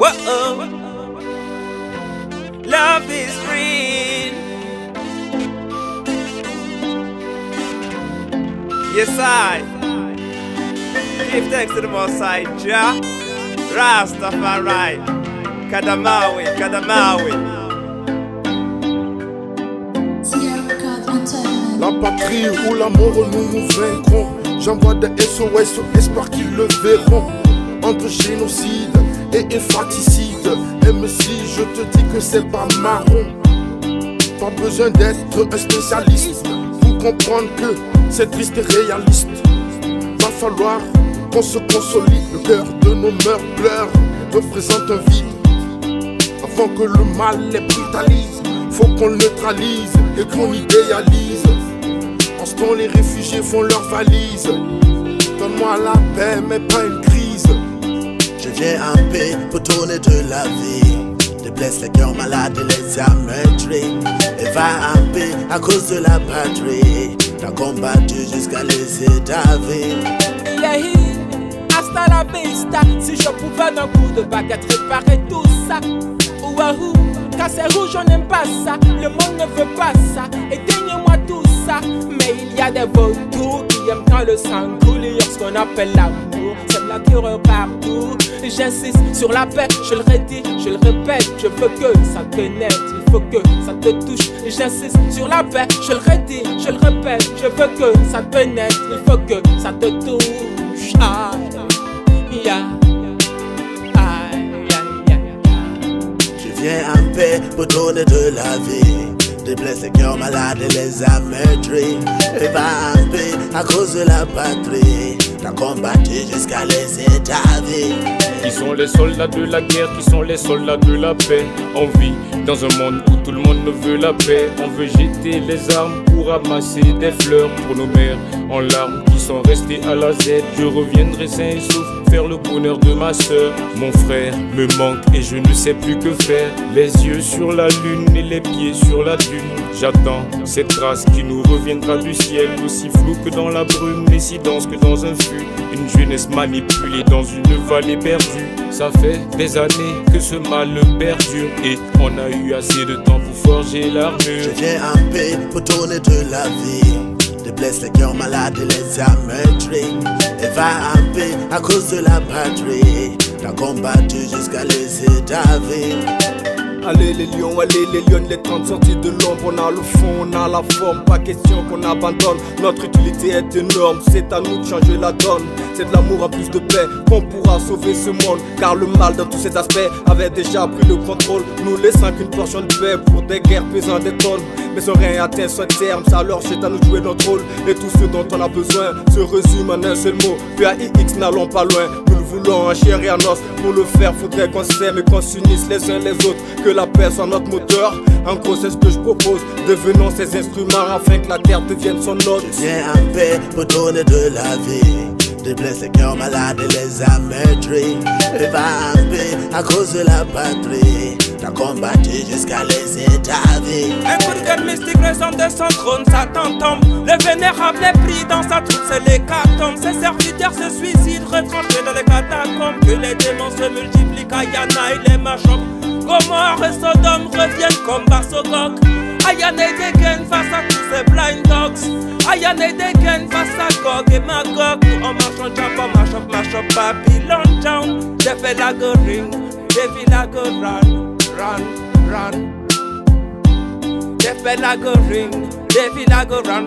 Whoa, love is real. Yes, I give thanks to the Most High Jah, Rastafari, Kadamawi, Kadamawi. La patrie ou la mort, nous vaincrons. J'envoie des SOS au espoir qu'ils le verront. Entre génocide et infanticide, même si je te dis que c'est pas marron. Pas besoin d'être un spécialiste pour comprendre que c'est triste et réaliste. Va falloir qu'on se consolide. Le cœur de nos mœurs pleure, représente un vide. Avant que le mal les brutalise, faut qu'on le neutralise et qu'on idéalise. En ce temps les réfugiés font leurs valises. Donne-moi la paix mais pas une crise. Je viens en paix pour tourner de la vie. Déblesse les cœurs malades et les âmes meurtries. Et va en paix à cause de la patrie. T'as combattu jusqu'à laisser ta vie. Yahi, hasta la vista. Si je pouvais d'un coup de baguette réparer tout ça. Ouahou, casser rouge on n'aime pas ça. Le monde ne veut pas ça. Éteignez-moi tout ça. Mais il y a des vautours qui aiment quand le sang coule. Et ce qu'on appelle l'amour, c'est la terreur partout. J'insiste sur la paix, je le redis, je le répète. Je veux que ça te pénètre, il faut que ça te touche. J'insiste sur la paix, je le redis, je le répète. Je veux que ça te pénètre, il faut que ça te touche. Ah, yeah. Je viens en paix pour donner de la vie. Déblesse les cœurs malades et les âmes meurtries. Et va en paix à cause de la patrie. T'as combattu jusqu'à laisser ta vie. Qui sont les soldats de la guerre, qui sont les soldats de la paix. On vit dans un monde où tout le monde ne veut la paix. On veut jeter les armes pour ramasser des fleurs pour nos mères en larmes qui sont restées à la Z. Je reviendrai sain et sauf faire le bonheur de ma soeur. Mon frère me manque et je ne sais plus que faire. Les yeux sur la lune et les pieds sur la dune. J'attends cette trace qui nous reviendra du ciel, aussi floue que dans la brume, et si dense que dans un fût. Une jeunesse manipulée dans une vallée perdue. Ça fait des années que ce mal perdure et on a eu assez de temps pour forger l'armure. Je viens en paix pour tourner de la vie. Déblesse les cœurs malades et les âmes meurtries. Et va en paix à cause de la patrie. T'as combattu jusqu'à laisser ta vie. Allez les lions, les 30 sorties de l'ombre. On a le fond, on a la forme, pas question qu'on abandonne. Notre utilité est énorme, c'est à nous de changer la donne. C'est de l'amour en plus de paix qu'on pourra sauver ce monde. Car le mal dans tous ses aspects avait déjà pris le contrôle, nous laissant qu'une portion de paix pour des guerres pesant des tonnes. Mais sans rien atteint son terme, ça alors c'est à nous de jouer notre rôle. Et tout ce dont on a besoin se résume en un seul mot. PAIX, n'allons pas loin, nous le voulons en chair et en os. Pour le faire, faudrait qu'on s'aime et qu'on s'unisse les uns les autres. Que la paix soit notre moteur, en gros c'est ce que je propose. Devenons ces instruments afin que la terre devienne son hôte. Je viens en paix pour donner de la vie. Déblesse les cœurs malades et les âmes meurtries. Et va en paix à cause de la patrie. T'as combattu jusqu'à laisser ta vie. Un coup de gueule mystique résonne de son trône, Satan tombe. Le vénérable est pris dans sa troupe, c'est l'hécatombe. Ses serviteurs se suicident, retranchés dans les catacombes. Que les démons se multiplient, Kayana et les machins. Gomorrhe et Sodome reviennent comme Basogok. Ayane Degen face à tous ces blind dogs. Ayane Degen face à Gog et Magog. On marche en Java, mash up Babylon town. J'ai fait la go ring, j'ai fait la go run. J'ai fait la go ring, j'ai fait la go run.